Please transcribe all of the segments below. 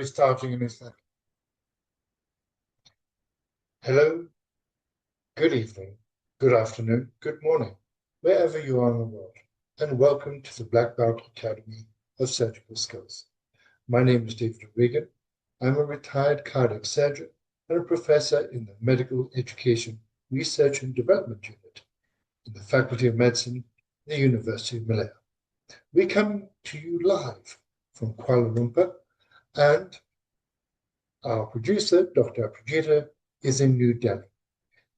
Starting in a second. Hello, good evening, good afternoon, good morning, wherever you are in the world, and welcome to the Black Belt Academy of Surgical Skills. My name is David Regan. I'm a retired cardiac surgeon and a professor in the Medical Education Research and Development Unit in the Faculty of Medicine at the University of Malaya. We come to you live from Kuala Lumpur, and our producer, Dr. Aprijita, is in New Delhi.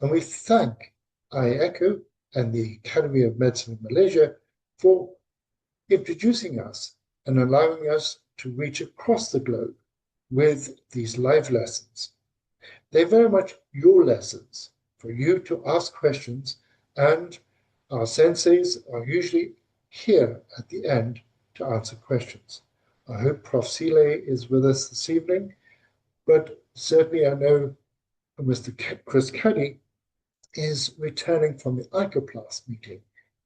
And we thank IECO and the Academy of Medicine in Malaysia for introducing us and allowing us to reach across the globe with these live lessons. They're very much your lessons for you to ask questions, and our senseis are usually here at the end to answer questions. I hope Prof. Sile is with us this evening, but certainly I know Mr. Chris Cuddy is returning from the ICOPLAS meeting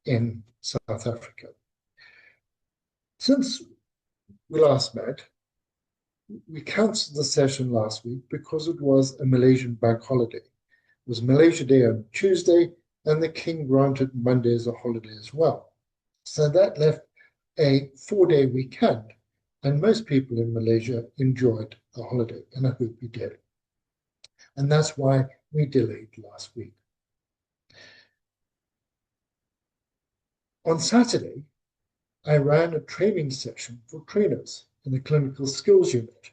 in South Africa. Since we last met, we cancelled the session last week because it was a Malaysian bank holiday. It was Malaysia Day on Tuesday, and the King granted Monday as a holiday as well. So that left a 4-day weekend, and most people in Malaysia enjoyed the holiday, and I hope you did. And that's why we delayed last week. On Saturday, I ran a training session for trainers in the clinical skills unit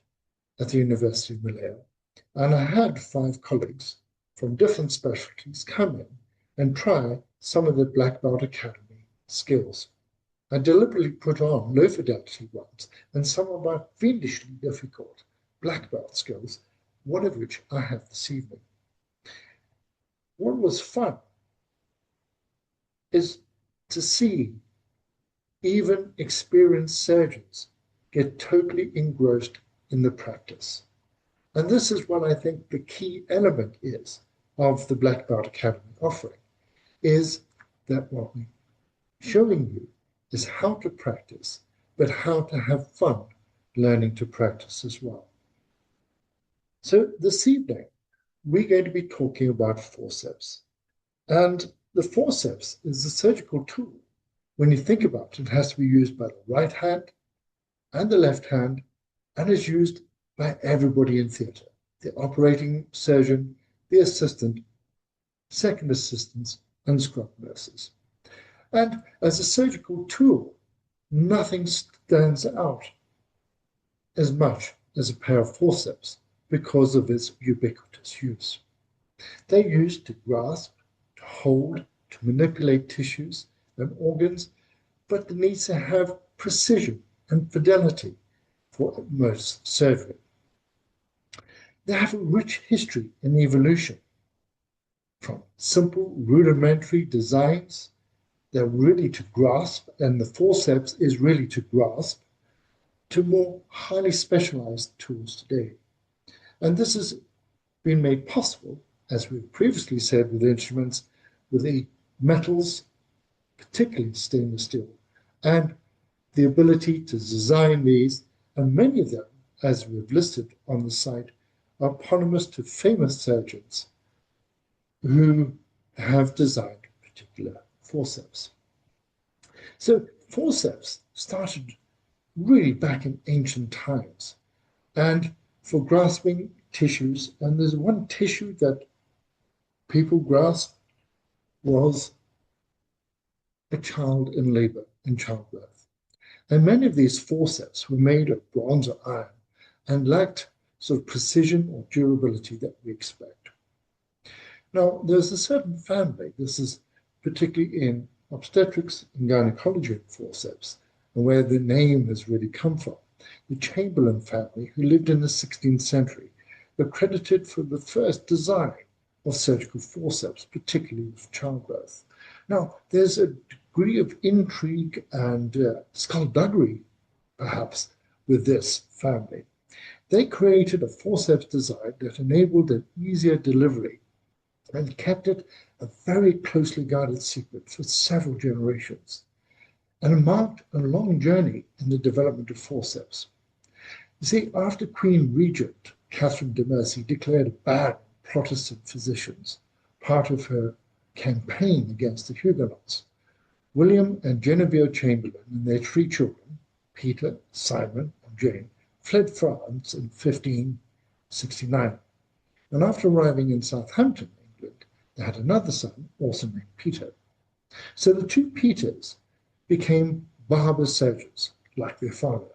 at the University of Malaya, and I had 5 colleagues from different specialties come in and try some of the Black Belt Academy skills. I deliberately put on low fidelity ones and some of my fiendishly difficult Black Belt skills, one of which I have this evening. What was fun is to see even experienced surgeons get totally engrossed in the practice. And this is what I think the key element is of the Black Belt Academy offering, is that what we're showing you is how to practice, but how to have fun learning to practice as well. So this evening, we're going to be talking about forceps. And the forceps is a surgical tool. When you think about it, it has to be used by the right hand and the left hand, and is used by everybody in theatre: the operating surgeon, the assistant, second assistants, and scrub nurses. And as a surgical tool, nothing stands out as much as a pair of forceps because of its ubiquitous use. They're used to grasp, to hold, to manipulate tissues and organs, but they need to have precision and fidelity for most surgery. They have a rich history in evolution, from simple rudimentary designs. They're really to grasp, and the forceps is really to grasp, to more highly specialized tools today. And this has been made possible, as we've previously said, with instruments, with the metals, particularly stainless steel, and the ability to design these, and many of them, as we've listed on the site, are eponymous to famous surgeons who have designed particular forceps. So forceps started really back in ancient times, and for grasping tissues, and there's one tissue that people grasped was a child in labor, in childbirth. And many of these forceps were made of bronze or iron and lacked sort of precision or durability that we expect. Now, there's a certain family, this is particularly in obstetrics and gynecology forceps, and where the name has really come from. The Chamberlain family, who lived in the 16th century, were credited for the first design of surgical forceps, particularly for childbirth. Now, there's a degree of intrigue and skullduggery, perhaps, with this family. They created a forceps design that enabled an easier delivery and kept it a very closely guarded secret for several generations, and marked a long journey in the development of forceps. You see, after Queen Regent Catherine de Mercy declared a ban on Protestant physicians, part of her campaign against the Huguenots, William and Genevieve Chamberlain and their three children, Peter, Simon, and Jane, fled France in 1569. And after arriving in Southampton, England, they had another son, also named Peter. So the two Peters became barber surgeons, like their father,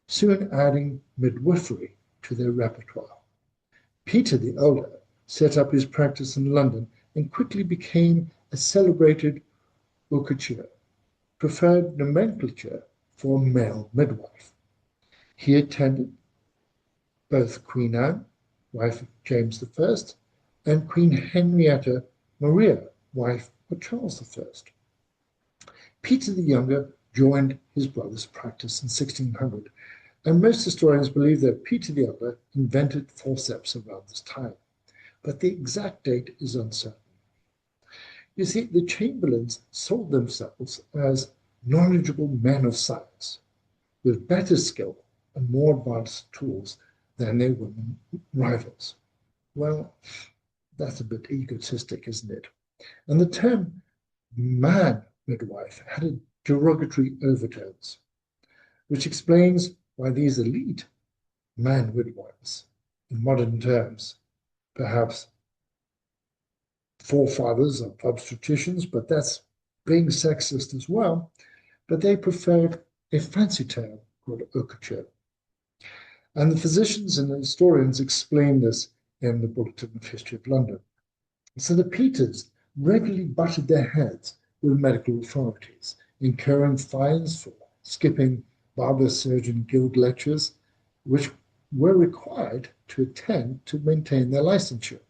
soon adding midwifery to their repertoire. Peter the elder set up his practice in London and quickly became a celebrated accoucheur, preferred nomenclature for a male midwife. He attended both Queen Anne, wife of James I, and Queen Henrietta Maria, wife of Charles I. Peter the Younger joined his brother's practice in 1600, and most historians believe that Peter the Elder invented forceps around this time, but the exact date is uncertain. You see, the Chamberlains sold themselves as knowledgeable men of science with better skill and more advanced tools than their women rivals. Well, that's a bit egotistic, isn't it? And the term man midwife had a derogatory overtones, which explains why these elite man midwives, in modern terms, perhaps forefathers of obstetricians, but that's being sexist as well, but they preferred a fancy term called accoucheur. And the physicians and historians explain this in the Bulletin of History of London. So the Peters regularly butted their heads with medical authorities, incurring fines for skipping barber surgeon guild lectures, which were required to attend to maintain their licensure.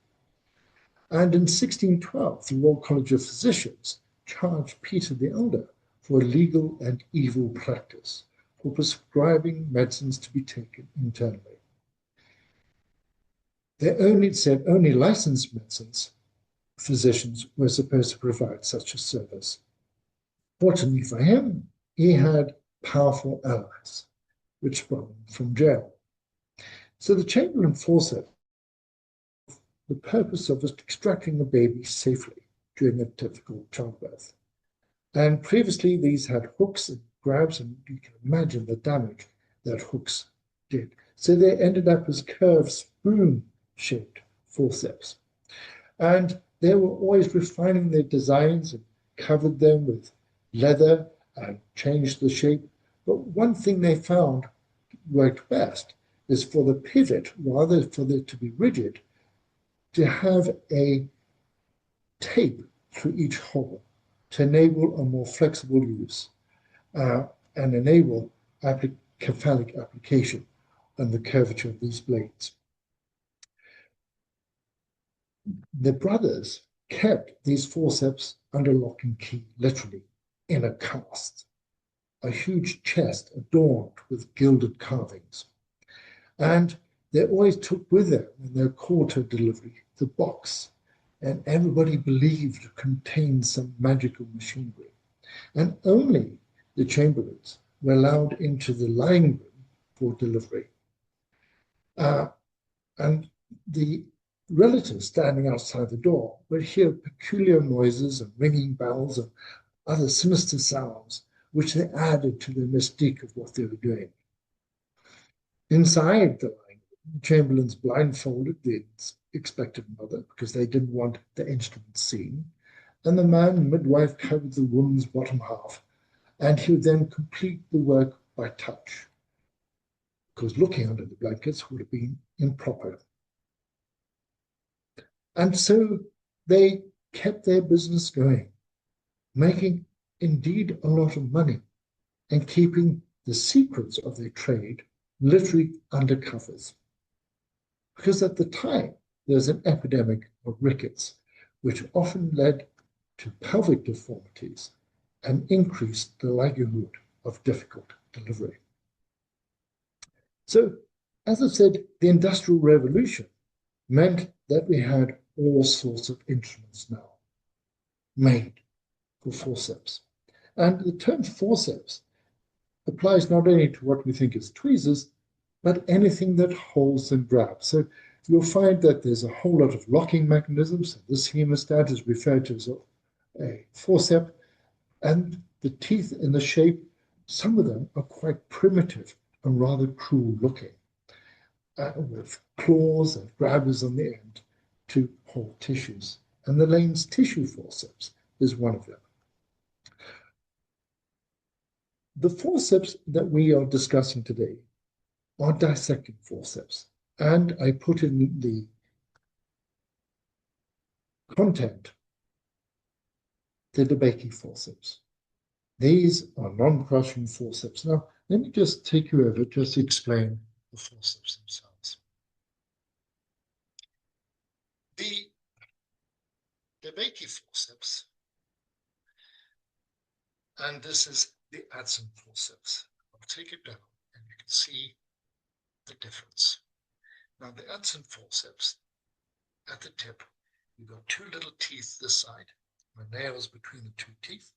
And in 1612, the Royal College of Physicians charged Peter the Elder for illegal and evil practice, for prescribing medicines to be taken internally. It said only licensed medicines physicians were supposed to provide such a service. Fortunately for him, he had powerful allies, which sprung from jail. So the Chamberlain forceps, the purpose of was extracting the baby safely during a difficult childbirth. And previously, these had hooks and grabs, and you can imagine the damage that hooks did. So they ended up as curved, spoon-shaped forceps. And they were always refining their designs and covered them with leather and changed the shape. But one thing they found worked best is for the pivot, rather for it to be rigid, to have a tape through each hole to enable a more flexible use and enable cephalic application and the curvature of these blades. The brothers kept these forceps under lock and key, literally, in a cast, a huge chest adorned with gilded carvings. And they always took with them, in their quarter delivery, the box, and everybody believed it contained some magical machinery. And only the Chamberlains were allowed into the lying room for delivery. And the relatives standing outside the door would hear peculiar noises and ringing bells and other sinister sounds, which they added to the mystique of what they were doing. Inside the lying room, Chamberlains blindfolded the expectant mother because they didn't want the instrument seen, and the man midwife covered the woman's bottom half, and he would then complete the work by touch, because looking under the blankets would have been improper. And so they kept their business going, making indeed a lot of money and keeping the secrets of their trade literally under covers. Because at the time, there was an epidemic of rickets, which often led to pelvic deformities and increased the likelihood of difficult delivery. So, as I said, the Industrial Revolution meant that we had all sorts of instruments now made for forceps. And the term forceps applies not only to what we think is tweezers, but anything that holds and grabs. So you'll find that there's a whole lot of locking mechanisms. This hemostat is referred to as a forceps, and the teeth in the shape, some of them are quite primitive and rather cruel looking, with claws and grabbers on the end to hold tissues. And the Lane's tissue forceps is one of them. The forceps that we are discussing today are dissecting forceps. And I put in the content the DeBakey forceps. These are non-crushing forceps. Now, let me just take you over just to explain the forceps themselves. The DeBakey forceps, and this is the Adson forceps. I'll take it down and you can see the difference. Now, the Adson forceps, at the tip, you've got two little teeth this side, the nails between the two teeth,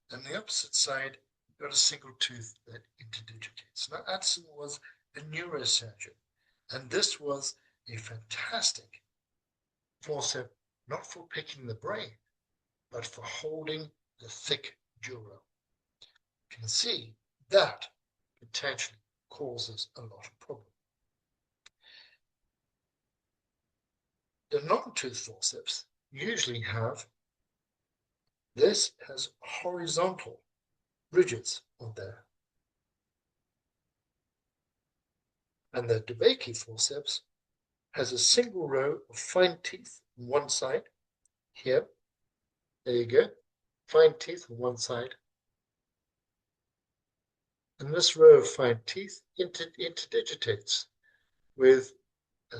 and the opposite side, you've got a single tooth that interdigitates. Now, Adson was a neurosurgeon, and this was a fantastic forceps, not for picking the brain, but for holding the thick dura. You can see that potentially causes a lot of problem. The non-tooth forceps usually have, this has horizontal ridges on there. And the DeBakey forceps has a single row of fine teeth on one side. Here, there you go, fine teeth on one side. And this row of fine teeth interdigitates with a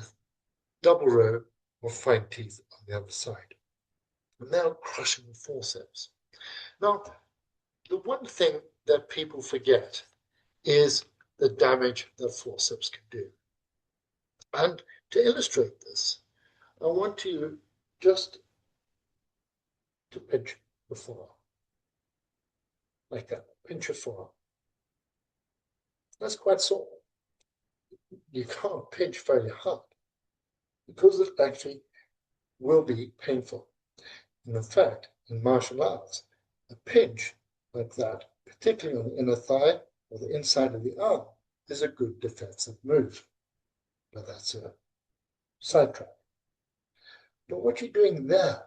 double row of fine teeth on the other side. And now crushing the forceps. Now, the one thing that people forget is the damage that forceps can do. And to illustrate this, I want you just to pinch the forearm. Like that, pinch your forearm. That's quite sore. You can't pinch very hard because it actually will be painful. And in fact, in martial arts, a pinch like that, particularly on the inner thigh or the inside of the arm, is a good defensive move. But that's a sidetrack. But what you're doing there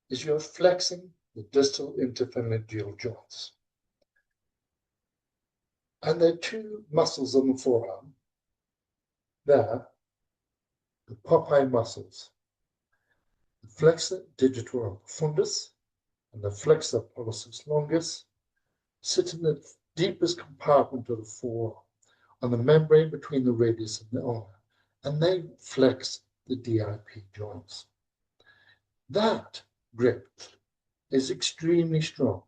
is you're flexing the distal interphalangeal joints. And there are two muscles on the forearm there, the Popeye muscles, the flexor digitorum profundus and the flexor pollicis longus sit in the deepest compartment of the forearm on the membrane between the radius and the ulna, and they flex the DIP joints. That grip is extremely strong,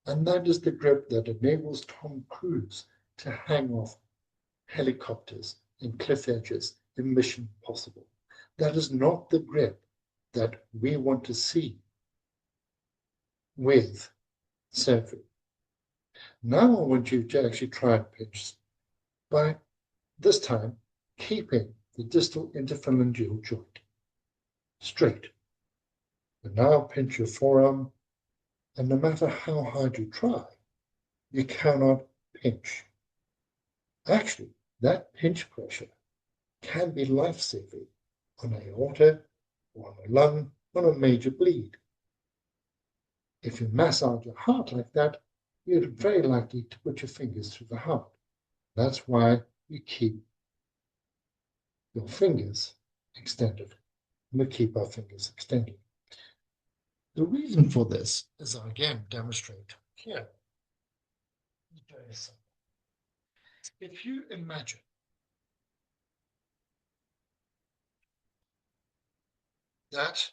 and that is the grip that enables Tom Cruise to hang off helicopters and cliff edges in Mission Impossible. That is not the grip that we want to see with surgery. Now I want you to actually try and pinch by this time keeping the distal interphalangeal joint straight. And now pinch your forearm, and no matter how hard you try, you cannot pinch. Actually, that pinch pressure can be life-saving on aorta, or on a lung, on a major bleed. If you massage your heart like that, you're very likely to put your fingers through the heart. That's why you keep your fingers extended. We keep our fingers extended. The reason for this is I again demonstrate here. If you imagine that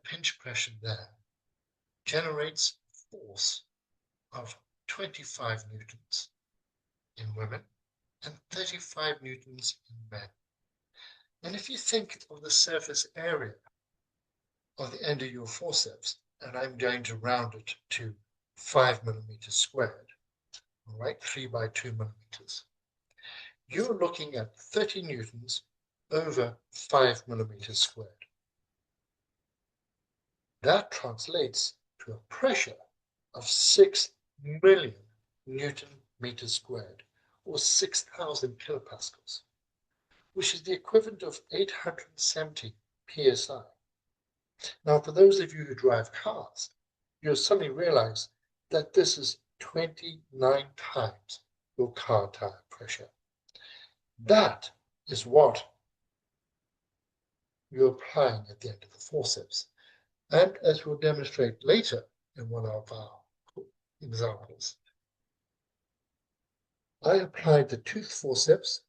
pinch pressure there generates a force of 25 newtons in women and 35 newtons in men. And if you think of the surface area of the end of your forceps, and I'm going to round it to 5 millimeters squared, all right, 3 by 2 millimeters. You're looking at 30 newtons over 5 millimeters squared. That translates to a pressure of 6 million Newton meters squared, or 6,000 kilopascals, which is the equivalent of 870 psi. Now, for those of you who drive cars, you'll suddenly realize that this is 29 times your car tire pressure. That is what you're applying at the end of the forceps. And as we'll demonstrate later in one of our examples, I applied the tooth forceps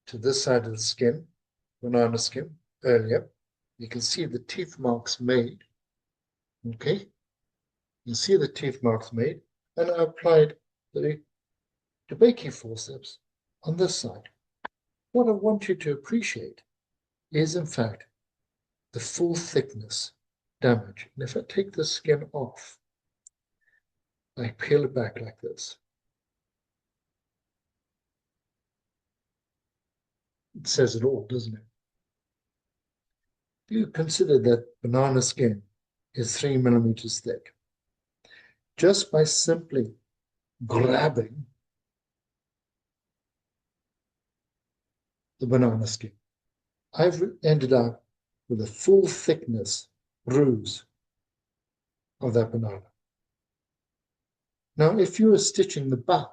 to this side of the skin, banana skin, earlier. You can see the teeth marks made. Okay, you see the teeth marks made, and I applied the DeBakey forceps on this side. What I want you to appreciate is, in fact, the full thickness damage. And if I take the skin off, I peel it back like this. It says it all, doesn't it? You consider that banana skin is 3 millimeters thick. Just by simply grabbing the banana skin, I've ended up with a full thickness bruise of that banana. Now, if you were stitching the bow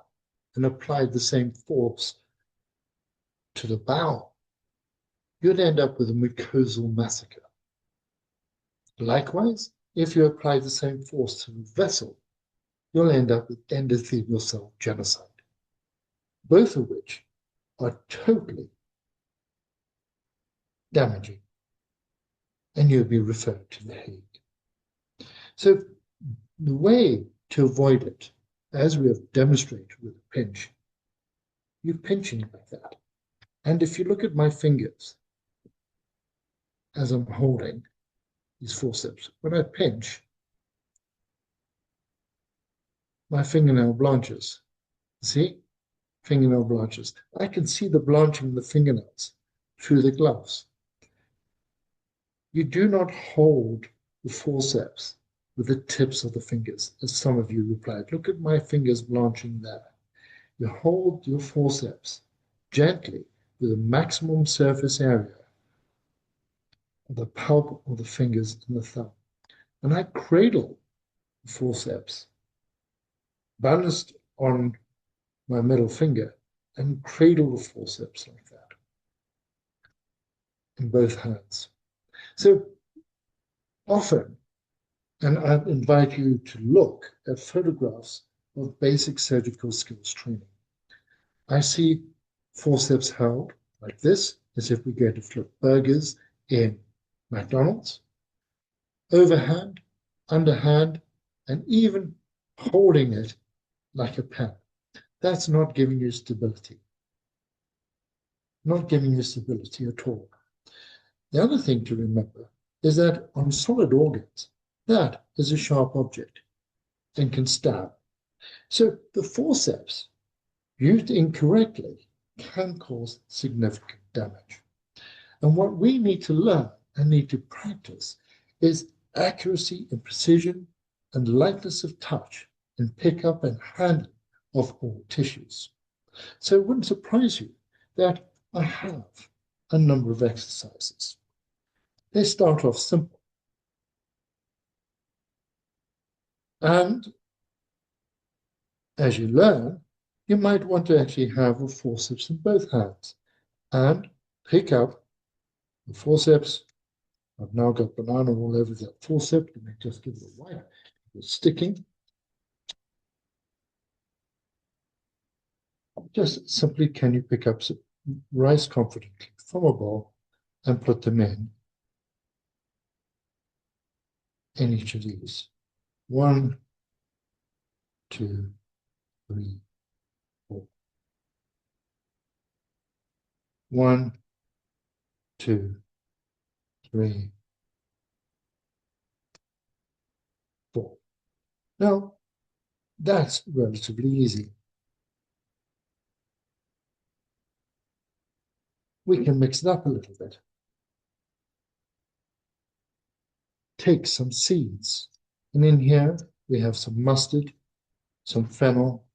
and applied the same force to the bow, you'd end up with a mucosal massacre. Likewise, if you apply the same force to the vessel, you'll end up with endothelial cell genocide, both of which are totally damaging, and you'll be referred to The Hague. So the way to avoid it, as we have demonstrated with a pinch, you're pinching like that. And if you look at my fingers as I'm holding these forceps, when I pinch, my fingernail blanches. See? Fingernail blanches. I can see the blanching of the fingernails through the gloves. You do not hold the forceps with the tips of the fingers, as some of you replied. Look at my fingers blanching there. You hold your forceps gently with a maximum surface area of the palp of the fingers and the thumb. And I cradle the forceps balanced on my middle finger and cradle the forceps like that in both hands. So often, and I invite you to look at photographs of basic surgical skills training. I see forceps held like this, as if we're going to flip burgers in McDonald's, overhand, underhand, and even holding it like a pen. That's not giving you stability. Not giving you stability at all. The other thing to remember is that on solid organs, that is a sharp object and can stab. So the forceps, used incorrectly, can cause significant damage. And what we need to learn and need to practice is accuracy and precision and lightness of touch in pickup and handling of all tissues. So it wouldn't surprise you that I have a number of exercises. They start off simple. And as you learn, you might want to actually have a forceps in both hands and pick up the forceps. I've now got banana all over that forceps. Let me just give it a wipe. It's sticking. Just simply, can you pick up some rice confidently from a bowl and put them in each of these? 1, 2, 3, 4. 1, 2, 3, 4. Now, that's relatively easy. we can mix it up a little bit. Take some seeds, and in here we have some mustard, some fennel,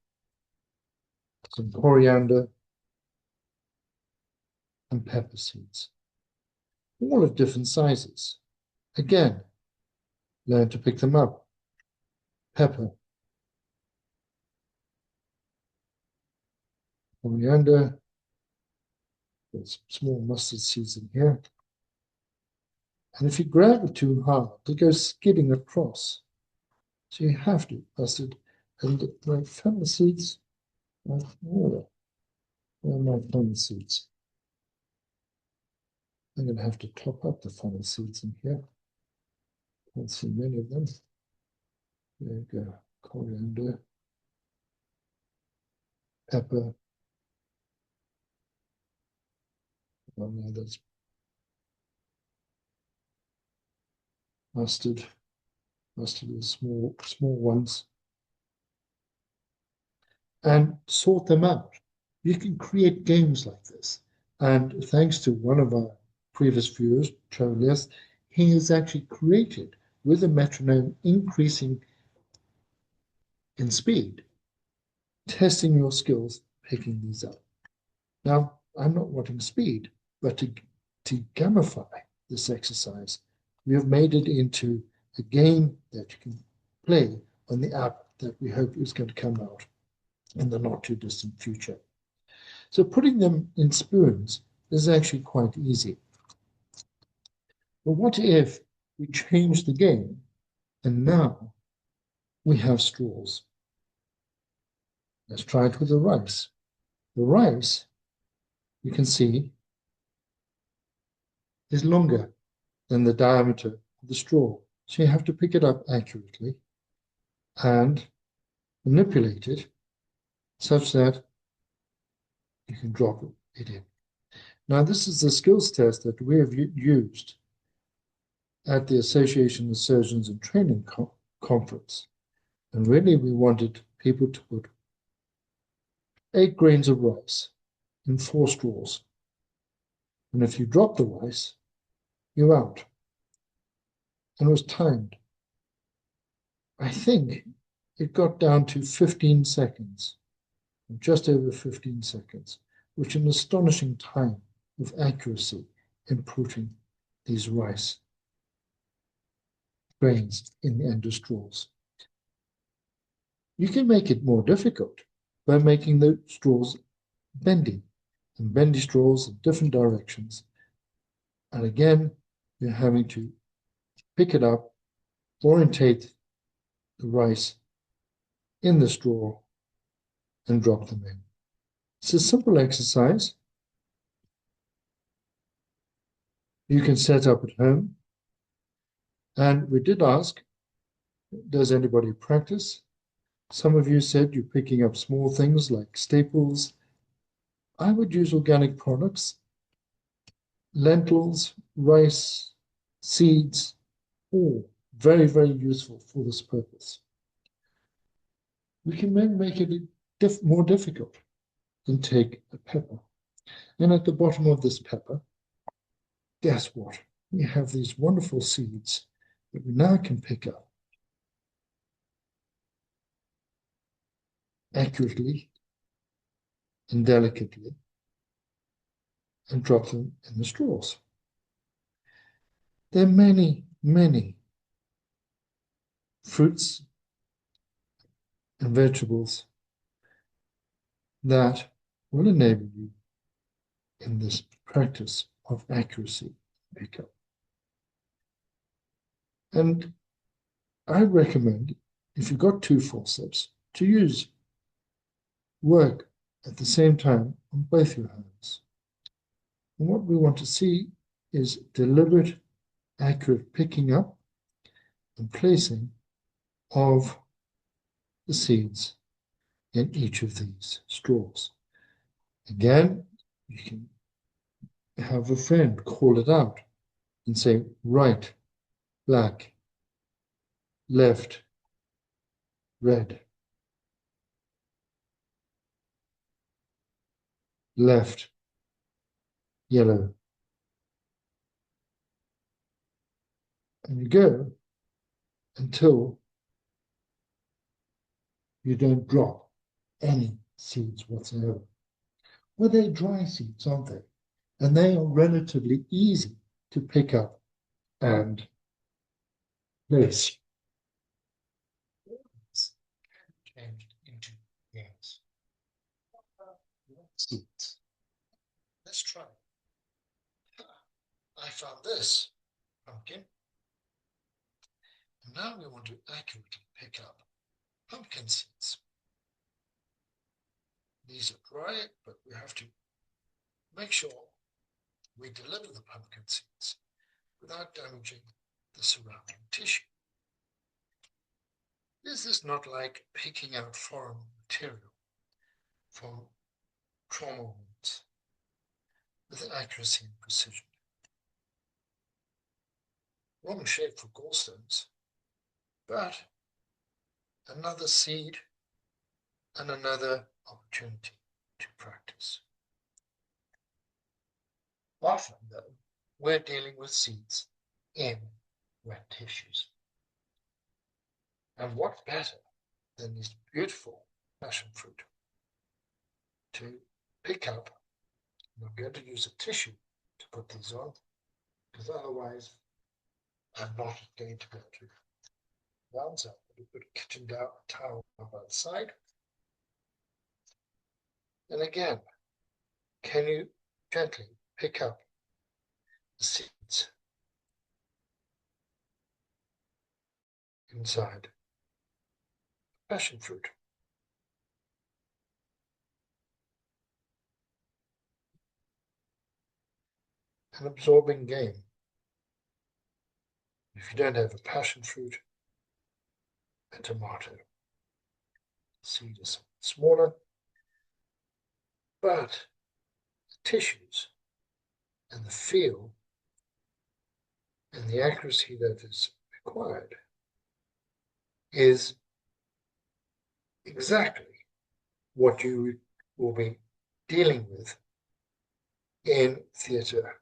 some coriander, and pepper seeds, all of different sizes. Again, learn to pick them up. Pepper, coriander, there's some small mustard seeds in here. And if you grab it too hard, it goes skidding across. So you have to mustard. And my fennel seeds, where are my fennel seeds? I'm going to have to top up the fennel seeds in here. Can't see many of them. There you go. Coriander, pepper. Oh no, that's mustard. Mustard is small ones. And sort them out. You can create games like this. And thanks to one of our previous viewers, Trevor, he has actually created, with a metronome increasing in speed, testing your skills, picking these up. Now, I'm not wanting speed, but to gamify this exercise, we have made it into a game that you can play on the app that we hope is going to come out in the not too distant future. So putting them in spoons is actually quite easy. But what if we change the game and now we have straws? Let's try it with the rice. The rice, you can see, is longer than the diameter of the straw. So you have to pick it up accurately and manipulate it such that you can drop it in. Now, this is the skills test that we have used at the Association of Surgeons and Training conference. And really, we wanted people to put 8 grains of rice in 4 straws. And if you drop the rice, you're out. And it was timed. I think it got down to 15 seconds, just over 15 seconds, which is an astonishing time of accuracy in putting these rice grains in the end of straws. You can make it more difficult by making the straws bendy, and bendy straws in different directions. And again, you're having to pick it up, orientate the rice in the straw, and drop them in. It's a simple exercise. You can set up at home. And we did ask, does anybody practice? Some of you said you're picking up small things like staples. I would use organic products, lentils, rice, seeds, all very, very useful for this purpose. We can then make it more difficult and take a pepper. And at the bottom of this pepper, guess what? We have these wonderful seeds that we now can pick up accurately and delicately and drop them in the straws. There are many, many fruits and vegetables that will enable you in this practice of accuracy pickup. And I recommend, if you've got 2 forceps, to use work at the same time on both your hands. And what we want to see is deliberate, accurate picking up and placing of the seeds in each of these straws. Again, you can have a friend call it out and say, right, black, left, red, left, yellow. And you go until you don't drop any seeds whatsoever. Well, they're dry seeds, aren't they? And they are relatively easy to pick up and place. Changed into yams. Seeds. Let's try. I found this pumpkin. And now we want to accurately pick up pumpkin seeds. These are dry, but we have to make sure we deliver the pumpkin seeds without damaging the surrounding tissue. Is this not like picking out foreign material from trauma wounds with accuracy and precision? Wrong shape for gallstones, but another seed and another opportunity to practice. Often, though, we're dealing with seeds in wet tissues. And what better than this beautiful passion fruit to pick up? And I'm going to use a tissue to put these on, because otherwise I'm not going to be able to bounce up. I'll put a kitchen towel outside. And again, can you gently pick up the seeds inside passion fruit? An absorbing game. If you don't have a passion fruit, a tomato. Seed is smaller, but the tissues and the feel and the accuracy that is required is exactly what you will be dealing with in theatre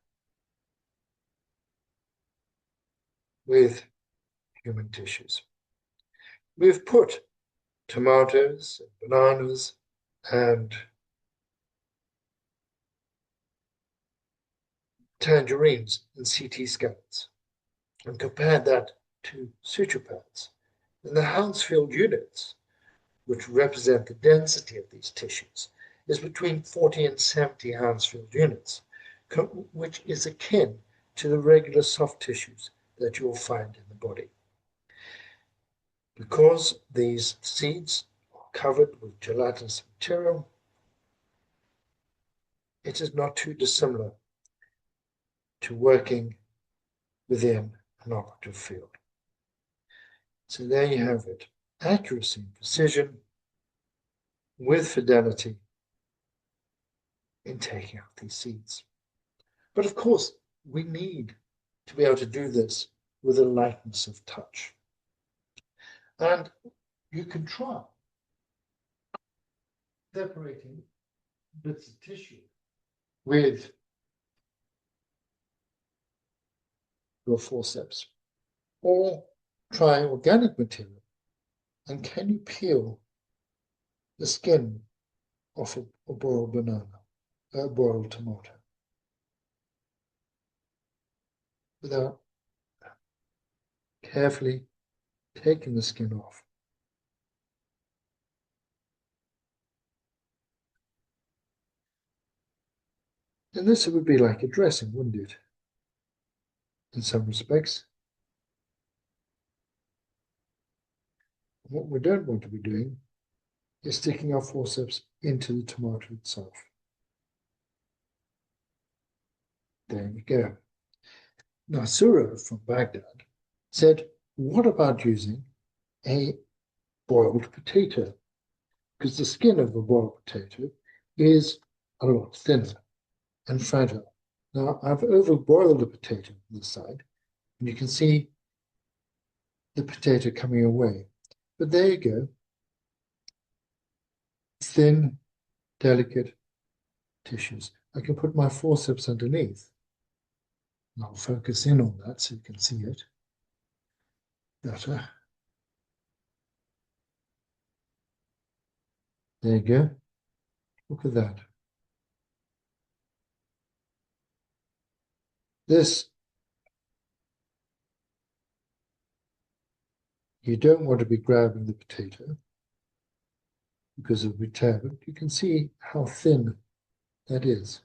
with human tissues. We've put tomatoes, and bananas, and tangerines in CT scans and compared that to suture pads. And the Hounsfield units, which represent the density of these tissues, is between 40 and 70 Hounsfield units, which is akin to the regular soft tissues that you'll find in the body. Because these seeds are covered with gelatinous material, it is not too dissimilar to working within an operative field. So there you have it. Accuracy and precision with fidelity in taking out these seeds. But of course, we need to be able to do this with a lightness of touch. And you can try separating bits of tissue with your forceps, or try organic material. And can you peel the skin off a boiled banana, a boiled tomato, without carefully taking the skin off? And this would be like a dressing, wouldn't it? In some respects. What we don't want to be doing is sticking our forceps into the tomato itself. There you go. Nasura from Baghdad said, what about using a boiled potato? Because the skin of a boiled potato is a lot thinner and fragile. Now, I've overboiled the potato on this side, and you can see the potato coming away. But there you go. Thin, delicate tissues. I can put my forceps underneath. And I'll focus in on that so you can see it better. There you go. Look at that. This, you don't want to be grabbing the potato because of retirement. You can see how thin that is.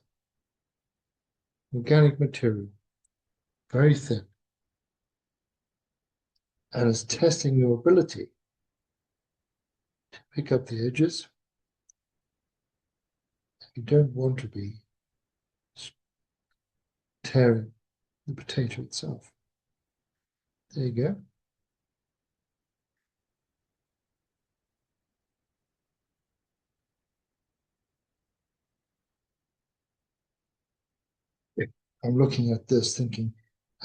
Organic material, very thin. And it's testing your ability to pick up the edges. You don't want to be tearing the potato itself. There you go. I'm looking at this thinking,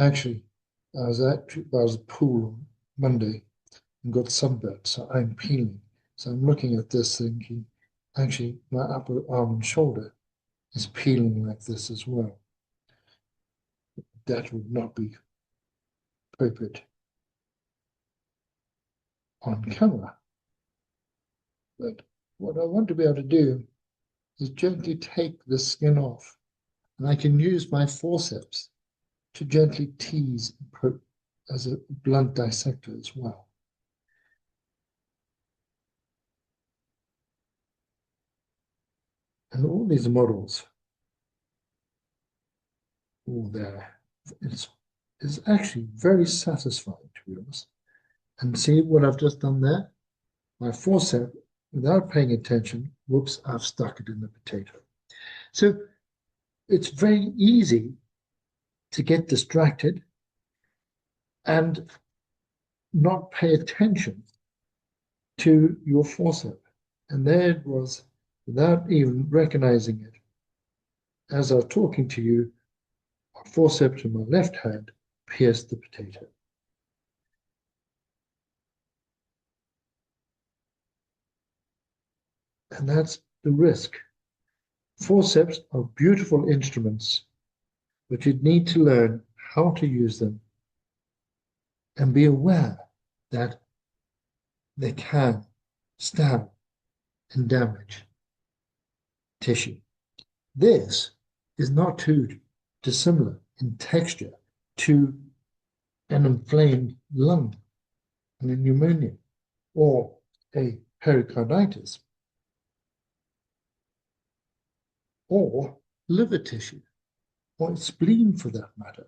actually, I was at the pool on Monday and got sunburned, so I'm peeling. So I'm looking at this thinking, actually, my upper arm and shoulder is peeling like this as well. That would not be appropriate on camera. But what I want to be able to do is gently take the skin off, and I can use my forceps to gently tease as a blunt dissector as well. And all these models, all there, it's actually very satisfying, to be honest. And see what I've just done there? My forceps, without paying attention, whoops, I've stuck it in the potato. So it's very easy to get distracted and not pay attention to your forceps. And there it was, without even recognizing it. As I was talking to you, my forceps in my left hand pierced the potato. And that's the risk. Forceps are beautiful instruments, but you need to learn how to use them and be aware that they can stab and damage tissue. This is not too dissimilar in texture to an inflamed lung and a pneumonia or a pericarditis or liver tissue or spleen for that matter.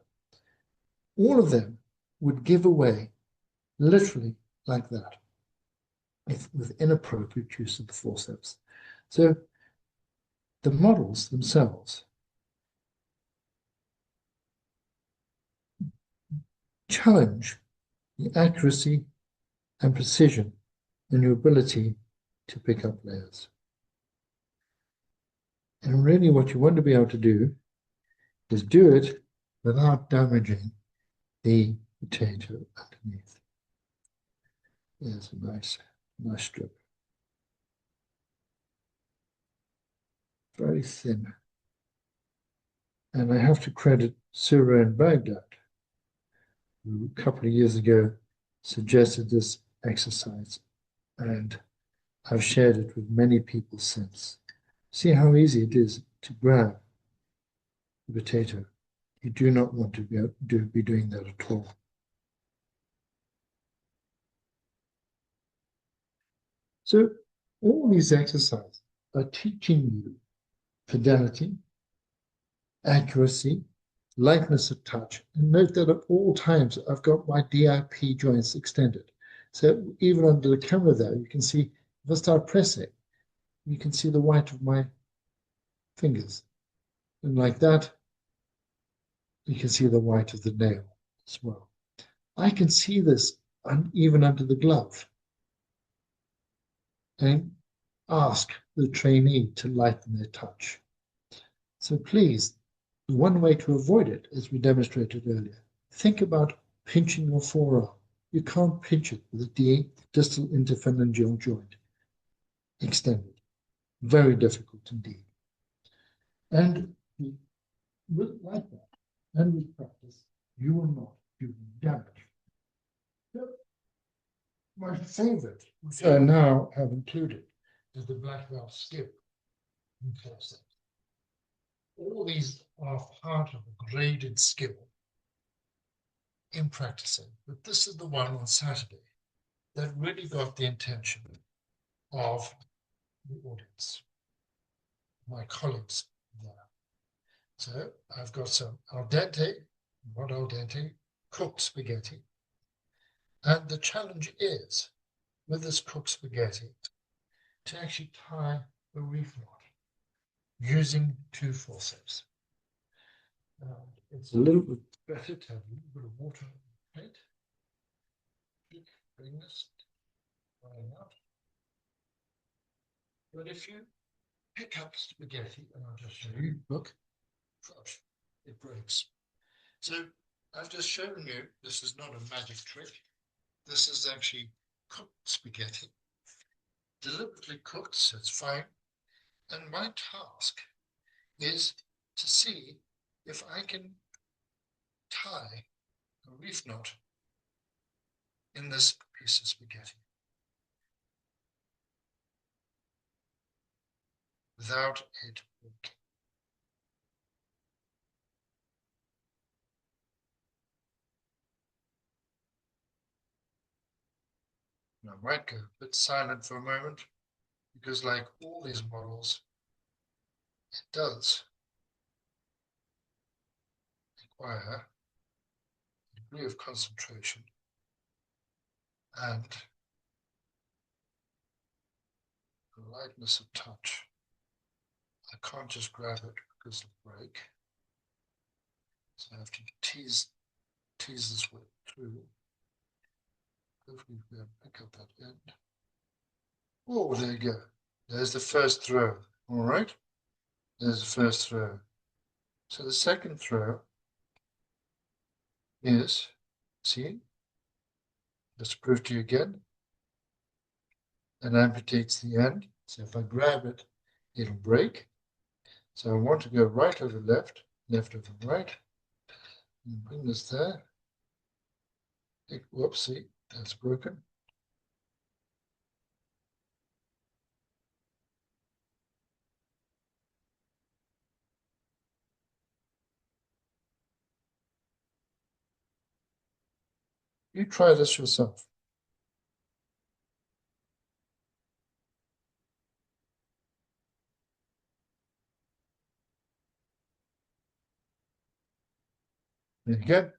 All of them would give away literally like that with inappropriate use of the forceps. So the models themselves challenge the accuracy and precision in your ability to pick up layers. And really what you want to be able to do is do it without damaging the potato underneath. There's a nice strip. Very thin. And I have to credit Surah in Baghdad, who a couple of years ago suggested this exercise, and I've shared it with many people since. See how easy it is to grab the potato. You do not want to be doing that at all. So all these exercises are teaching you fidelity, accuracy, lightness of touch. And note that at all times, I've got my DIP joints extended. So even under the camera there, you can see, if I start pressing, you can see the white of my fingers. And like that, you can see the white of the nail as well. I can see this even under the glove. And ask the trainee to lighten their touch. So please, one way to avoid it, as we demonstrated earlier, think about pinching your forearm. You can't pinch it with the distal interphalangeal joint extended. Very difficult indeed. And like that, and with practice, you will not do damage. So, my favorite, which I now have included, is the black belt skip in Forceps. All these are part of a graded skill in practicing, but this is the one on Saturday that really got the attention of the audience, my colleagues there. So I've got some al dente, not al dente, cooked spaghetti. And the challenge is, with this cooked spaghetti, to actually tie a reef knot using 2 forceps. It's a little bit better to have a little bit of water on the plate. Bring this running out. But if you pick up spaghetti, and I'll just show you, look, it breaks. So I've just shown you this is not a magic trick. This is actually cooked spaghetti, deliberately cooked, so it's fine. And my task is to see if I can tie a reef knot in this piece of spaghetti without it breaking. I might go a bit silent for a moment because, like all these models, it does require a degree of concentration and a lightness of touch. I can't just grab it because it'll break. So I have to tease this way through. Hopefully we'll pick up that end. Oh, there you go. There's the first throw. All right. There's the first throw. So the second throw is, see, let's prove to you again. It amputates the end. So if I grab it, it'll break. So I want to go right over left, left over right. And bring this there. Whoops, see, that's broken. You try this yourself. There you go.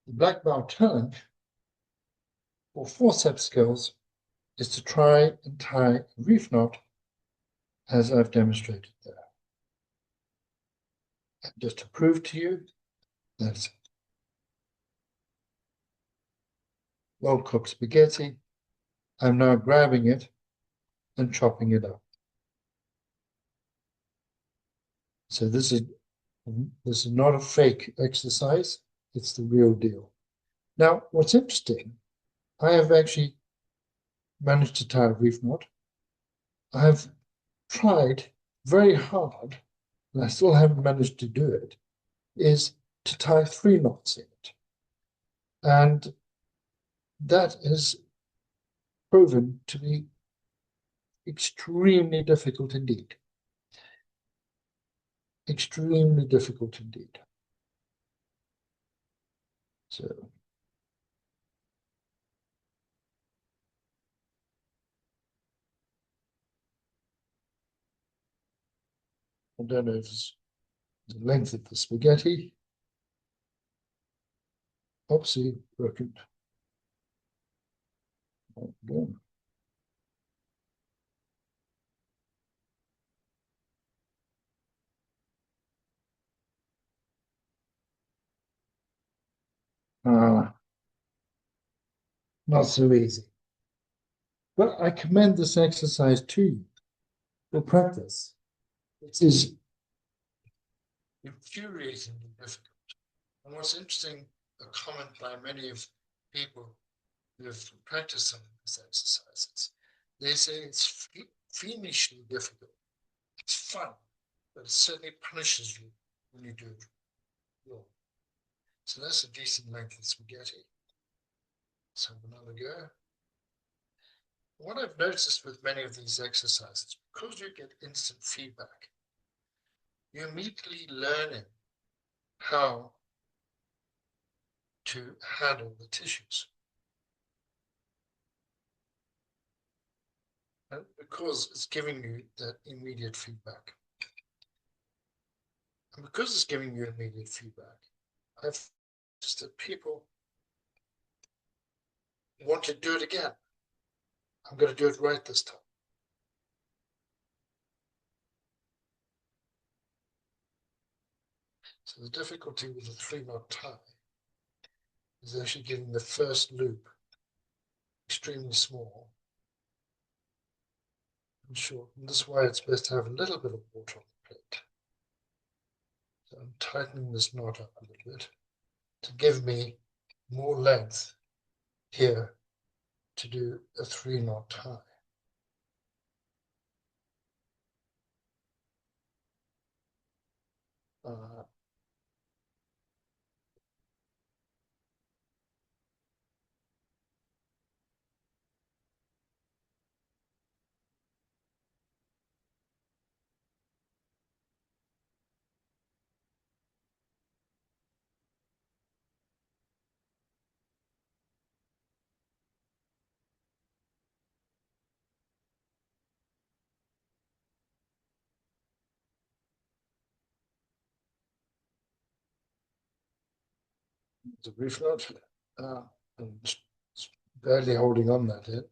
The black belt challenge for forceps skills is to try and tie a reef knot as I've demonstrated there. And just to prove to you that well-cooked spaghetti, I'm now grabbing it and chopping it up. So this is not a fake exercise, it's the real deal. Now, what's interesting, I have actually managed to tie a reef knot. I have tried very hard, and I still haven't managed to do it, is to tie 3 knots in it. And that is proven to be extremely difficult indeed. Extremely difficult indeed. So I don't know if it's the length of the spaghetti. Oopsie, broken. Again. Not so easy. But I commend this exercise to you for practice. It is infuriatingly difficult. And what's interesting, a comment by many of people who have practiced some of these exercises, they say it's fiendishly difficult. It's fun, but it certainly punishes you when you do it wrong. So that's a decent length of spaghetti. So another go. What I've noticed with many of these exercises, because you get instant feedback, you're immediately learning how to handle the tissues. And because it's giving you that immediate feedback. And because it's giving you immediate feedback, I've noticed that people want to do it again. I'm going to do it right this time. So the difficulty with a 3-knot tie is actually getting the first loop extremely small and short. And this is why it's best to have a little bit of water on the plate. So I'm tightening this knot up a little bit to give me more length here to do a 3-knot tie. It's a brief knot. I'm just barely holding on that end.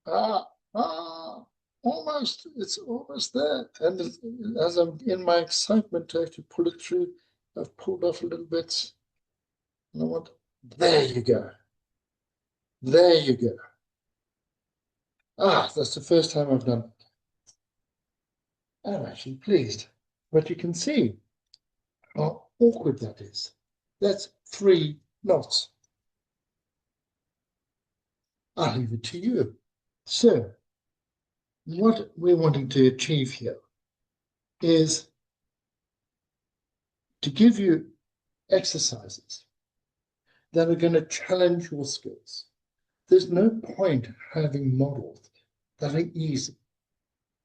Ah, ah, almost. It's almost there. And as I'm in my excitement to actually pull it through, I've pulled off a little bit. And I want, there you go. There you go. Ah, that's the first time I've done it. I'm actually pleased. But you can see how awkward that is. That's 3 knots. I'll leave it to you. So, what we're wanting to achieve here is to give you exercises that are going to challenge your skills. There's no point having models that are easy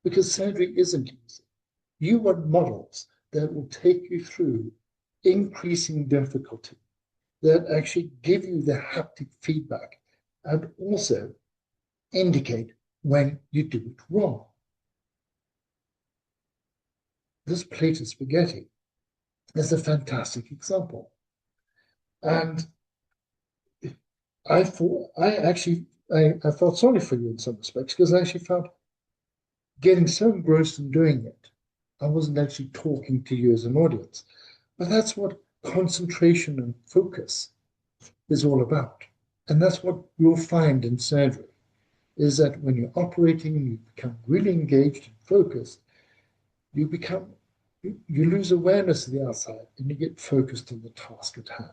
because surgery isn't easy. You want models that will take you through increasing difficulty, that actually give you the haptic feedback and also indicate when you do it wrong. This plate of spaghetti is a fantastic example. And I felt sorry for you in some respects because I actually felt getting so engrossed in doing it, I wasn't actually talking to you as an audience. But that's what concentration and focus is all about. And that's what you'll find in surgery, is that when you're operating and you become really engaged and focused, you lose awareness of the outside and you get focused on the task at hand.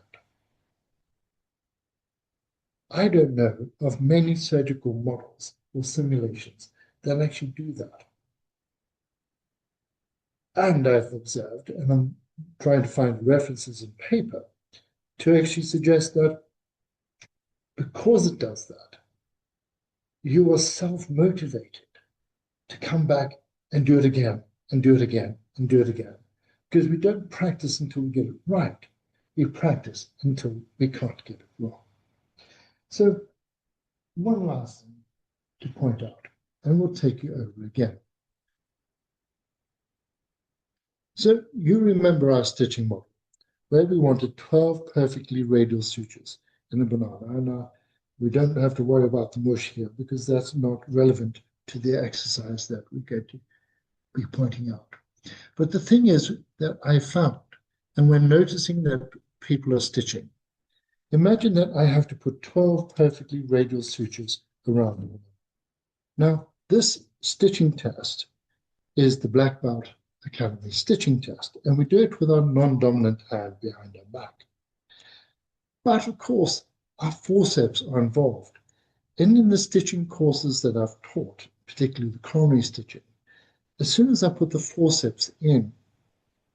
I don't know of many surgical models or simulations that actually do that. And I've observed, and I'm trying to find references in paper, to actually suggest that because it does that, you are self-motivated to come back and do it again, and do it again, and do it again. Because we don't practice until we get it right. We practice until we can't get it wrong. So one last thing to point out, and we'll take you over again. So you remember our stitching model, where we wanted 12 perfectly radial sutures in a banana. And we don't have to worry about the mush here because that's not relevant to the exercise that we're going to be pointing out. But the thing is that I found, and when noticing that people are stitching, imagine that I have to put 12 perfectly radial sutures around them. Now, this stitching test is the Black Belt Academy stitching test, and we do it with our non-dominant hand behind our back. But of course, our forceps are involved. In the stitching courses that I've taught, particularly the coronary stitching, as soon as I put the forceps in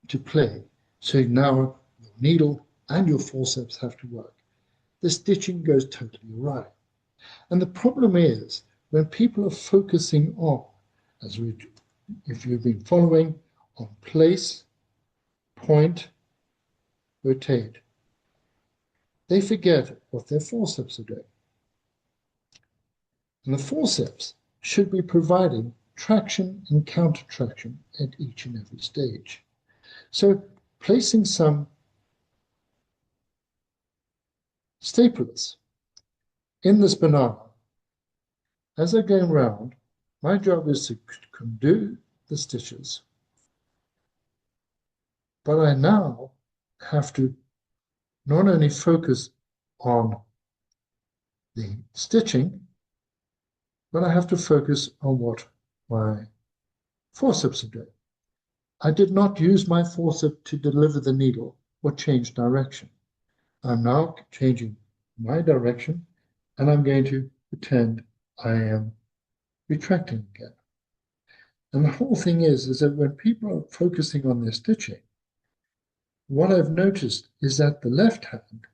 to play, so now your needle and your forceps have to work, the stitching goes totally awry. And the problem is when people are focusing on, if you've been following, on place, point, rotate, they forget what their forceps are doing. And the forceps should be providing traction and counter traction at each and every stage. So placing some staplers in this banana, as I go around, my job is to undo the stitches, but I now have to not only focus on the stitching, but I have to focus on what my forceps are doing. I did not use my forceps to deliver the needle or change direction. I'm now changing my direction, and I'm going to pretend I am retracting again. And the whole thing is that when people are focusing on their stitching, what I've noticed is that the left hand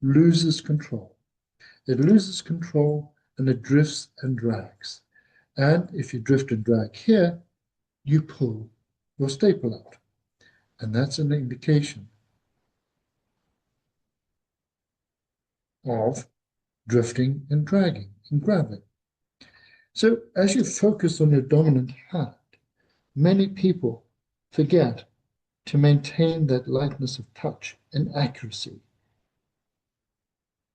loses control. It loses control and it drifts and drags. And if you drift and drag here, you pull your staple out. And that's an indication of drifting and dragging and grabbing. So as you focus on your dominant hand, many people forget to maintain that lightness of touch and accuracy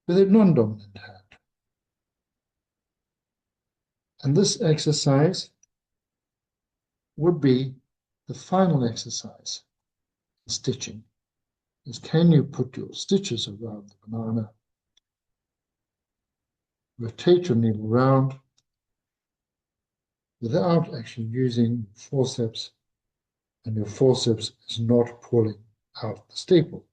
with a non-dominant hand. And this exercise would be the final exercise in stitching, is can you put your stitches around the banana, rotate your needle around without actually using forceps, and your forceps is not pulling out the staple.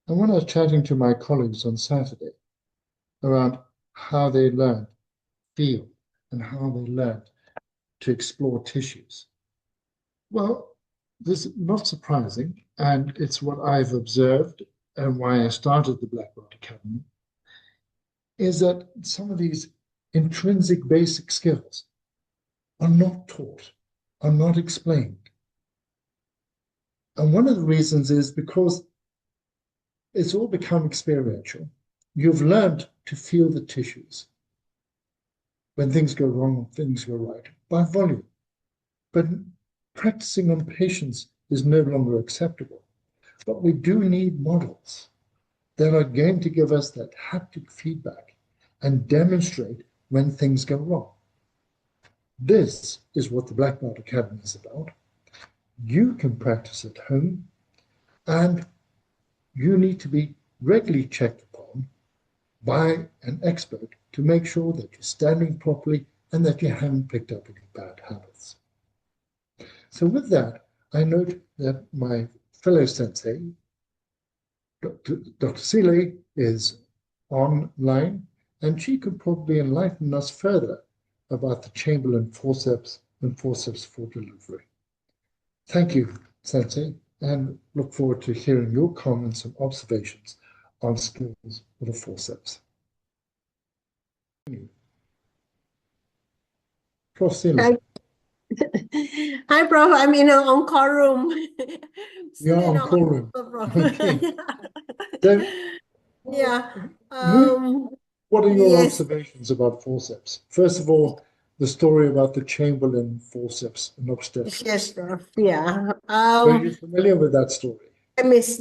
And when I was chatting to my colleagues on Saturday around how they learn, feel, and how they learn to explore tissues, well, this is not surprising, and it's what I've observed and why I started the Black Belt Academy, is that some of these intrinsic basic skills are not taught, are not explained. And one of the reasons is because it's all become experiential. You've learned to feel the tissues when things go wrong and things go right by volume. But practicing on patients is no longer acceptable. But we do need models that are going to give us that haptic feedback and demonstrate when things go wrong. This is what the Black Belt Academy is about. You can practice at home, and you need to be regularly checked upon by an expert to make sure that you're standing properly and that you haven't picked up any bad habits. So with that, I note that my fellow sensei, Dr. Seeley, is online, and she could probably enlighten us further about the Chamberlain forceps and forceps for delivery. Thank you, Sensei, and look forward to hearing your comments and observations on skills with the forceps. Prof. Seeley. Hi, Prof. I'm in an encore room. You're Still in on call room. Prof. Okay. So, Yeah. what are your Yes. observations about forceps? First of all, the story about the Chamberlain forceps and obstetrics. Yes, Prof. Yeah. Are you familiar with that story? I miss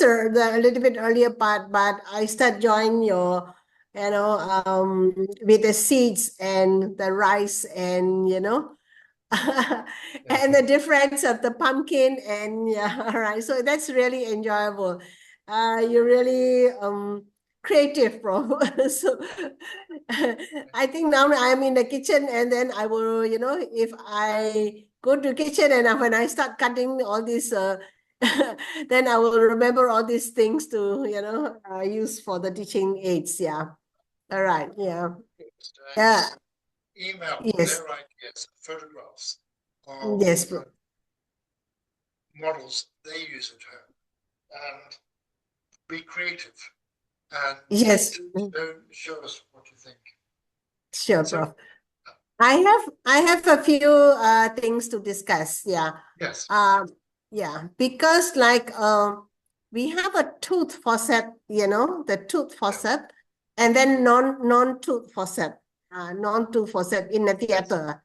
her a little bit earlier part, but I start joining your, with the seeds and the rice and, and the difference of the pumpkin and yeah, right. So that's really enjoyable. You're really creative, bro. So I think now I'm in the kitchen and then I will, if I go to kitchen, and when I start cutting all these, then I will remember all these things to, use for the teaching aids. Yeah. All right. Yeah. Yeah. Email Yes. their ideas, photographs of Yes. models they use at home, and be creative. And Yes. don't show us what you think. Sure, So, Prof. I have a few things to discuss. Yeah. yes. Yeah, because like we have a tooth forceps, the tooth forceps, and then non-tooth forceps, non-tooth forceps in the theater.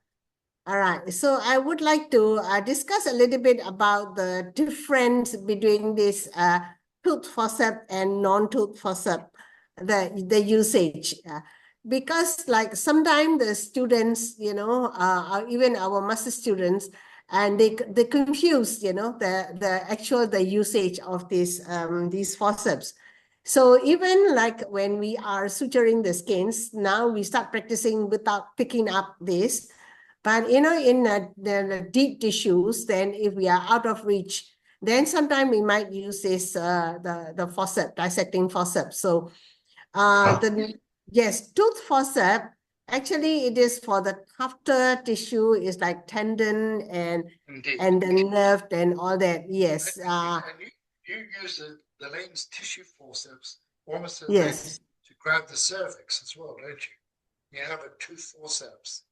All right. So I would like to discuss a little bit about the difference between this tooth forceps and non-tooth forceps, the usage. Because like sometimes the students, or even our master students, and they confuse, the usage of these forceps. So even like when we are suturing the skins, now we start practicing without picking up this. But in the deep tissues, then if we are out of reach, then sometimes we might use this the forceps, dissecting forceps. So yes, tooth forceps, actually it is for the after tissue, is like tendon and the nerve and all that. Yes. And you use the Lane's tissue forceps almost as Yes. to grab the cervix as well, don't you? You have a tooth forceps.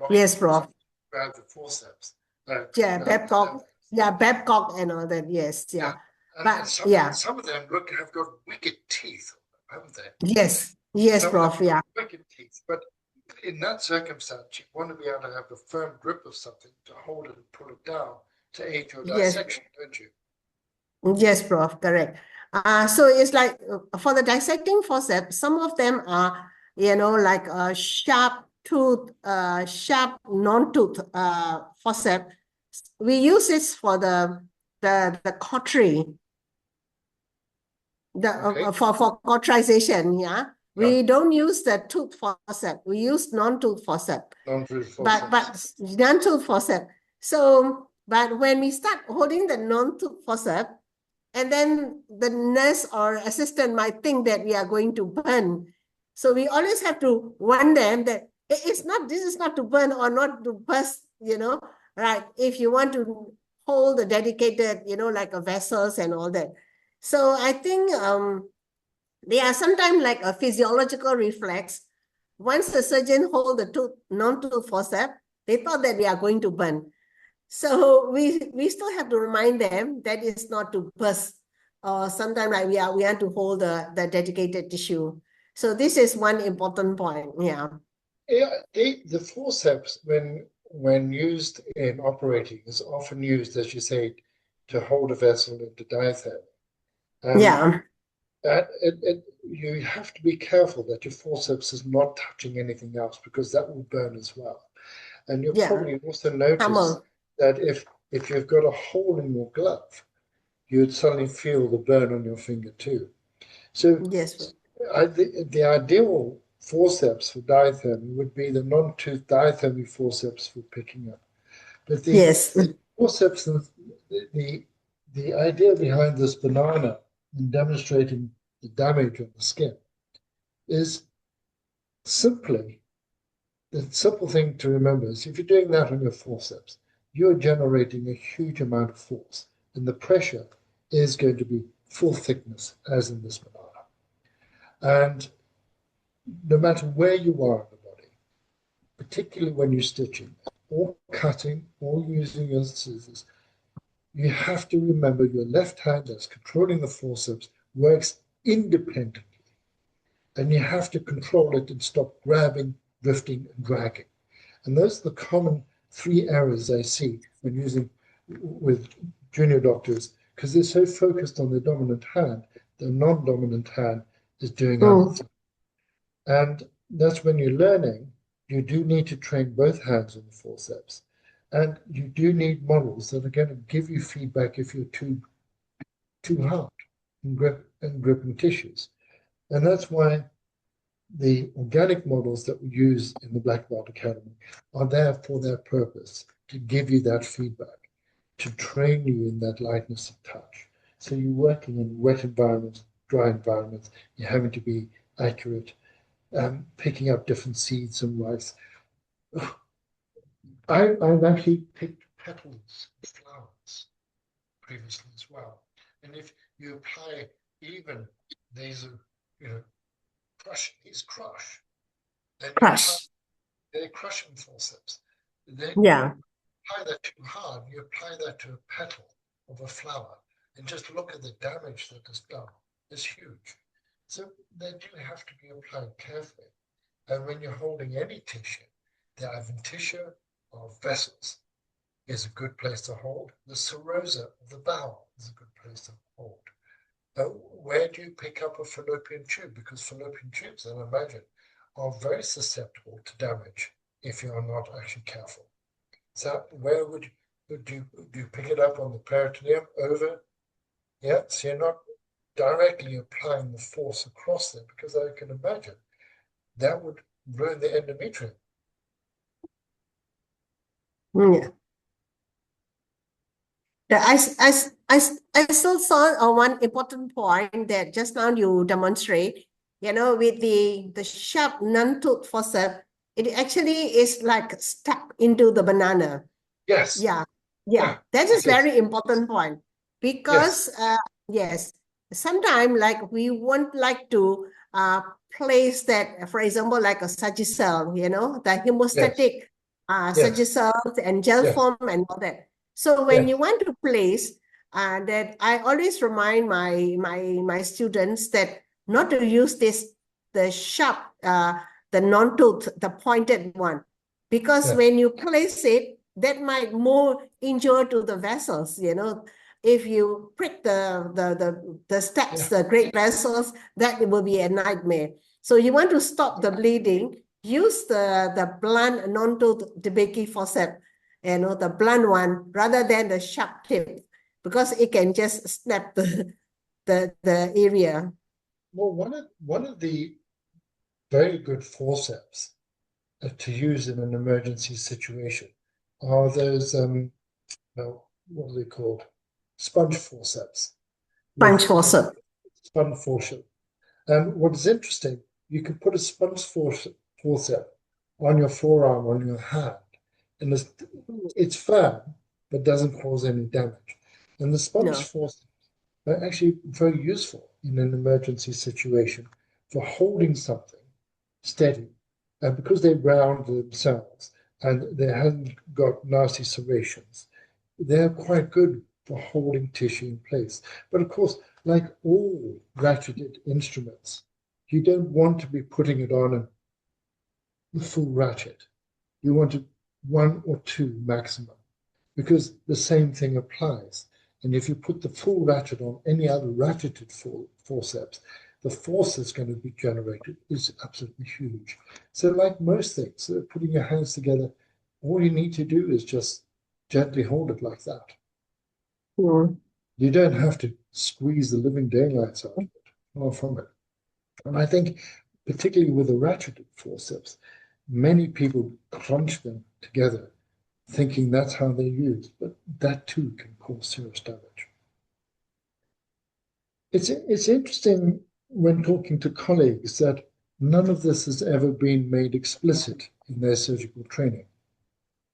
Yes, Prof. Grab the forceps. Yeah, Babcock. Yeah, Babcock and all that. Yes, yeah. And some of them have got wicked teeth, haven't they? Yes, yes, Some Prof. of them Yeah. wicked teeth, but in that circumstance, you want to be able to have a firm grip of something to hold it and pull it down to aid your dissection, don't you? Yes, Prof. Correct. So it's like for the dissecting forceps, some of them are, like a sharp tooth, sharp non-tooth forceps. We use this for the cautery, for cauterization. Yeah. We don't use the tooth forceps. We use non-tooth forceps. But non-tooth forceps. So, but when we start holding the non-tooth forceps, and then the nurse or assistant might think that we are going to burn. So we always have to warn them that this is not to burn or not to burst, right? If you want to hold the dedicated, like a vessels and all that. So I think they are sometimes like a physiological reflex. Once the surgeon hold the non-tooth forceps, they thought that we are going to burn. So we still have to remind them that it's not to burst, or sometimes like we want to hold the dedicated tissue. So this is one important point. Yeah. Yeah, the forceps, when used in operating, is often used, as you say, to hold a vessel and to diathermy. Yeah. You have to be careful that your forceps is not touching anything else, because that will burn as well. And you'll probably also notice that if you've got a hole in your glove, you'd suddenly feel the burn on your finger too. So yes, the ideal forceps for diathermy would be the non-tooth diathermy forceps for picking up. But the forceps, the idea behind this banana in demonstrating the damage on the skin is simply, the simple thing to remember is if you're doing that on your forceps, you're generating a huge amount of force, and the pressure is going to be full thickness, as in this banana. And no matter where you are in the body, particularly when you're stitching or cutting or using your scissors, you have to remember your left hand that's controlling the forceps works independently, and you have to control it and stop grabbing, drifting, and dragging. And those are the common three errors I see when using with junior doctors, because they're so focused on the dominant hand, the non-dominant hand is doing other things. And that's when you're learning, you do need to train both hands on the forceps. And you do need models that are going to give you feedback if you're too hard in gripping tissues. And that's why the organic models that we use in the Black Belt Academy are there for their purpose, to give you that feedback, to train you in that lightness of touch. So you're working in wet environments, dry environments, you're having to be accurate, picking up different seeds and rice. I've actually picked petals of flowers previously as well. And if you apply even these, crush, then you apply, Crush. they're crushing forceps. Then Yeah. apply that too hard, you apply that to a petal of a flower, and just look at the damage that is done. It's huge. So they do have to be applied carefully. And when you're holding any tissue, the adventitia of vessels is a good place to hold. The serosa of the bowel is a good place to hold. Where do you pick up a fallopian tube? Because fallopian tubes, I imagine, are very susceptible to damage if you are not actually careful. So where do you pick it up on the peritoneum over? Yeah, so you're not directly applying the force across there, because I can imagine that would ruin the endometrium. Yeah. Yeah, I still saw one important point that just now you demonstrate, with the sharp non-tooth forceps, it actually is like stuck into the banana. Yes, Yeah, yeah, yeah, that it is is. very important point Yes, because yes, sometimes like we won't like to place that, for example, like a Sagicel, the yes, hemostatic yes, Sagicels and gel yes, form and all that. So when you yes, want to place that, I always remind my students that not to use the sharp the non-tooth, the pointed one, because yes, when you place it, that might more injure to the vessels, if you prick the steps, yeah. the great vessels, that will be a nightmare. So you want to stop the bleeding, use the blunt non-tooth DeBakey forceps, the blunt one rather than the sharp tip, because it can just snap the area. Well, one of the very good forceps to use in an emergency situation are those well, what are they called? Sponge forceps Punch with forceps. sponge forceps. And what is interesting, you can put a sponge forcep on your forearm, on your hand, and it's firm, but doesn't cause any damage. And the sponge No. forceps are actually very useful in an emergency situation for holding something steady. And because they round themselves and they haven't got nasty serrations, they're quite good for holding tissue in place. But of course, like all ratcheted instruments, you don't want to be putting it on the full ratchet. You want it one or two maximum, because the same thing applies. And if you put the full ratchet on any other ratcheted forceps, the force that's going to be generated is absolutely huge. So, like most things, putting your hands together, all you need to do is just gently hold it like that. Mm. You don't have to squeeze the living daylights out of it, far from it. And I think, particularly with the ratcheted forceps, many people crunch them together thinking that's how they're used, but that too can cause serious damage. It's interesting when talking to colleagues that none of this has ever been made explicit in their surgical training.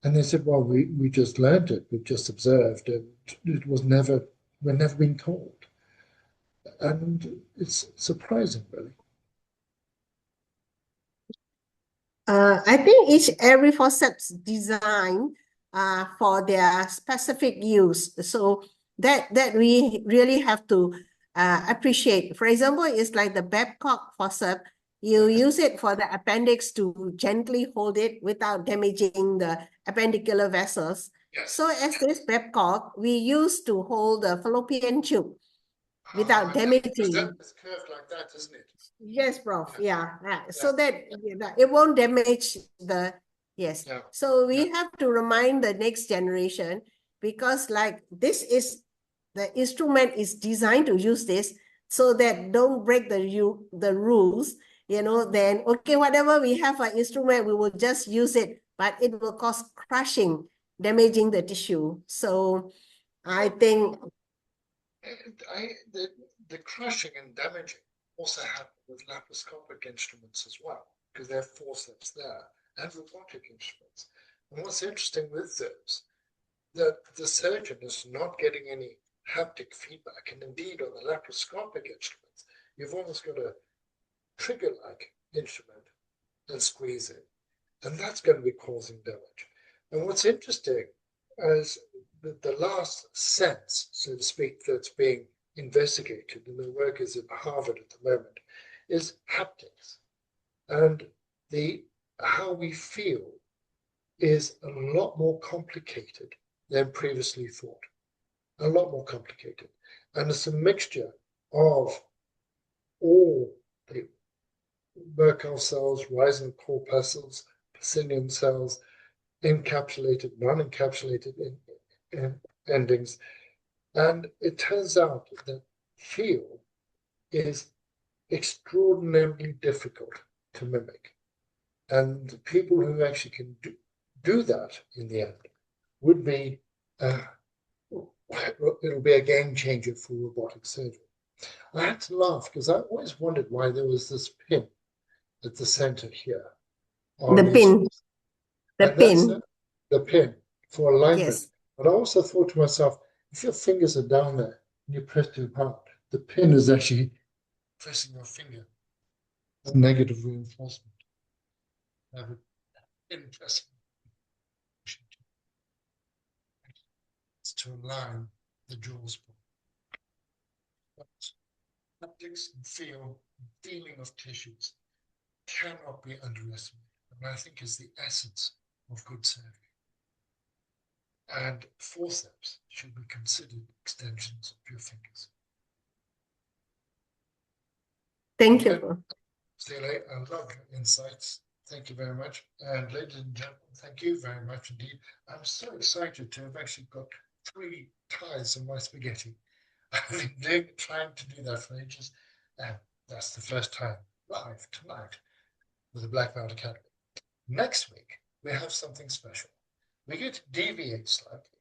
And they said, well, we just learned it, we've just observed, and we're never being told. And it's surprising, really. I think every forceps designed for their specific use. So that we really have to appreciate. For example, it's like the Babcock forceps. You use it for the appendix to gently hold it without damaging the appendicular vessels. Yes. So as this Babcock, we use to hold the fallopian tube without damaging. It's curved like that, isn't it? Yes, Prof. Yeah. So Yeah. that it won't damage yes. Yeah. So we Yeah. have to remind the next generation, because like this is the instrument is designed to use this, so that don't break the rules, then okay, whatever we have an instrument, we will just use it, but it will cause crushing damaging the tissue. So I think the crushing and damaging also happen with laparoscopic instruments as well, because they have forceps there and robotic instruments. And what's interesting with those, that the surgeon is not getting any haptic feedback. And indeed, on the laparoscopic instruments, you've almost got a trigger-like instrument and squeeze it. And that's going to be causing damage. And what's interesting is the last sense, so to speak, that's being investigated, and the work is at Harvard at the moment, is haptics. And how we feel is a lot more complicated than previously thought. A lot more complicated. And it's a mixture of all the Merkel cells, rising corpuscles, Pacinian cells, encapsulated, non-encapsulated endings. And it turns out that feel is extraordinarily difficult to mimic. And the people who actually can do that in the end would be, it'll be a game changer for robotic surgery. I had to laugh because I always wondered why there was this pin at the center here. The pin. The pin for alignment. Yes. But I also thought to myself, if your fingers are down there and you press too hard, the pin is actually pressing your finger. A negative reinforcement. Interesting. It's to align the jaws. Haptics and feeling of tissues cannot be underestimated, and I think is the essence of good surgery. And forceps should be considered extensions of your fingers. Thank you. Stella, I love your insights. Thank you very much. And ladies and gentlemen, thank you very much indeed. I'm so excited to have actually got 3 ties in my spaghetti. I've been trying to do that for ages, and that's the first time live tonight with the Black Belt Academy. Next week, we have something special. We get to deviate slightly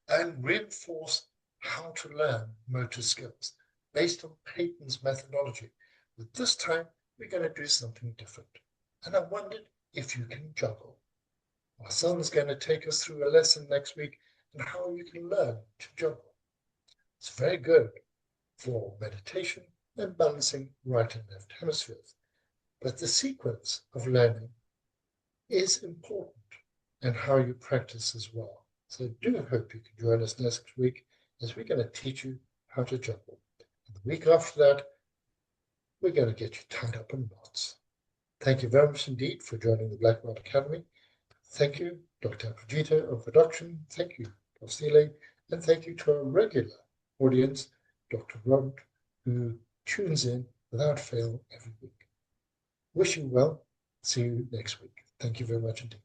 and reinforce how to learn motor skills based on Peyton's methodology. But this time, we're going to do something different. And I wondered if you can juggle. Our son's going to take us through a lesson next week on how you can learn to juggle. It's very good for meditation and balancing right and left hemispheres. But the sequence of learning is important and how you practice as well. So I do hope you can join us next week as we're going to teach you how to juggle. And the week after that, we're going to get you tied up in knots. Thank you very much indeed for joining the Black Belt Academy. Thank you, Dr. Apogita of production. Thank you, Dr. Steele. And thank you to our regular audience, Dr. Rod, who tunes in without fail every week. Wish you well. See you next week. Thank you very much indeed.